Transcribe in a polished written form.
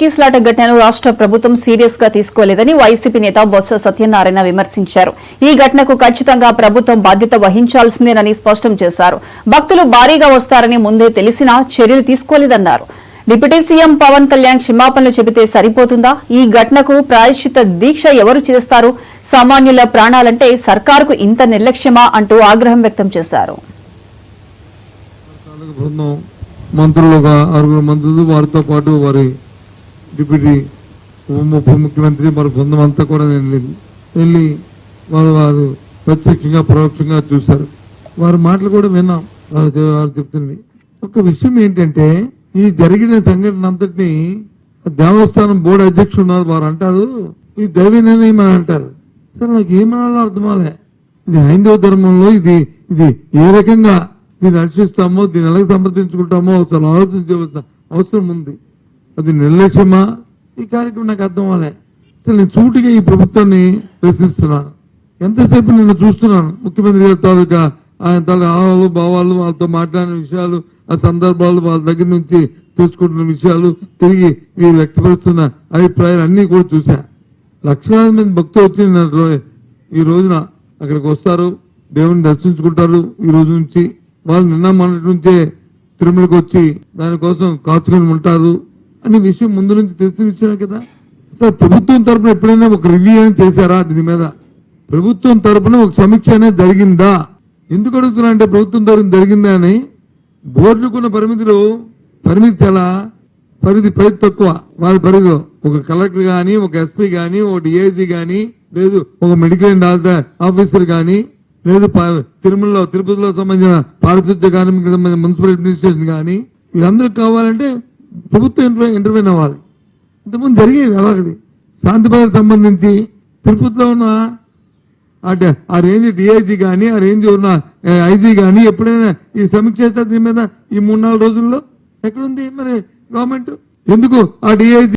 కీస్లాట ఘటనను రాష్ట్ర ప్రభుత్వం సీరియస్ గా తీసుకోలేదని వైసీపీ నేత బొత్స సత్యనారాయణ విమర్శించారు. ఈ ఘటనకు ఖచ్చితంగా ప్రభుత్వం బాధ్యత వహించాల్సిందేనని స్పష్టం చేశారు. భక్తులు భారీగా వస్తారని ముందే తెలిసినా చర్యలు తీసుకోలేదన్నారు. డిప్యూటీ సీఎం పవన్ కళ్యాణ్ క్షమాపణలు చెబితే సరిపోతుందా? ఈ ఘటనకు ప్రాయశ్చిత్త దీక్ష ఎవరు చేస్తారు? సామాన్యుల ప్రాణాలంటే సర్కారుకు ఇంత నిర్లక్ష్యమా అంటూ ఆగ్రహం వ్యక్తం చేశారు. మంత్రులుగా 6 మంత్రులు వారితో పాటు వారి డిప్యూటీ ఉప ముఖ్యమంత్రి మరి బృందం అంతా కూడా వెళ్ళి వారు ప్రత్యక్షంగా పరోక్షంగా చూశారు. వారి మాటలు కూడా విన్నాం. వారు చెప్తున్నవి ఒక విషయం ఏంటంటే, ఈ జరిగిన సంఘటన అంతటినీ దేవస్థానం బోర్డు అధ్యక్షుడు ఉన్నారు, వారు అంటారు ఇది దైవ నిర్ణయం అని అంటారు. సరే, నాకు ఏమనాలో అర్థమాలే. ఇది హైందవ ధర్మంలో ఇది ఏ రకంగా దీన్ని రక్షిస్తామో, దీన్ని ఎలా సమర్థించుకుంటామో అసలు ఆలోచించవలసిన అవసరం ఉంది. అది నిర్లక్ష్యమా? ఈ కార్యక్రమం నాకు అర్థం అవ్వలే. అసలు నేను సూటిగా ఈ ప్రభుత్వాన్ని ప్రశ్నిస్తున్నాను. ఎంతసేపు నిన్ను చూస్తున్నాను, ముఖ్యమంత్రి గారి తాలూకా ఆయన ఆహాలు భావాలు, వాళ్ళతో మాట్లాడిన విషయాలు, ఆ సందర్భాలు, వాళ్ళ దగ్గర నుంచి తెలుసుకుంటున్న విషయాలు, తిరిగి వీరు వ్యక్తపరుస్తున్న అభిప్రాయాలు అన్నీ కూడా చూశా. లక్షలాది మంది భక్తులు వచ్చి ఈ రోజున అక్కడికి వస్తారు, దేవుని దర్శించుకుంటారు. ఈ రోజు నుంచి వాళ్ళు నిన్న మొన్నటి నుంచే తిరుమలకి వచ్చి దానికోసం కాచుకొని ఉంటారు అనే విషయం ముందు నుంచి తెలిసిన విషయమే కదా. అసలు ప్రభుత్వం తరఫున ఎప్పుడైనా ఒక రివ్యూ అని చేశారా? దీని మీద ప్రభుత్వం తరఫున ఒక సమీక్ష అనేది జరిగిందా? ఎందుకు అడుగుతున్నా అంటే, ప్రభుత్వం తరఫున జరిగిందా అని. బోర్డుకున్న పరిమితి చాలా పరిధి తక్కువ. వారి పరిధిలో ఒక కలెక్టర్ గాని, ఒక ఎస్పీ గాని, ఒక డిఐజీ గాని, లేదు ఒక మెడికల్ అండ్ హెల్త్ ఆఫీసర్ గాని, లేదు తిరుపతిలో సంబంధించిన పారిశుద్ధ్య కార్మికులకు సంబంధించిన మున్సిపల్ అడ్మినిస్ట్రేషన్ కానీ, వీరందరూ కావాలంటే ప్రభుత్వం ఇంటర్వ్యూన్ అవ్వాలి. ఇంతకుముందు జరిగేది అలాగది. శాంతి భద్రతకు సంబంధించి తిరుపతిలో ఉన్న ఆ రేంజ్ డిఐజీ కానీ, ఆ రేంజ్ ఉన్న ఐజీ కానీ ఎప్పుడైనా ఈ సమీక్ష చేస్తారు దీని మీద? ఈ 3-4 రోజుల్లో ఎక్కడుంది మరి గవర్నమెంట్? ఎందుకు ఆ డిఐజీ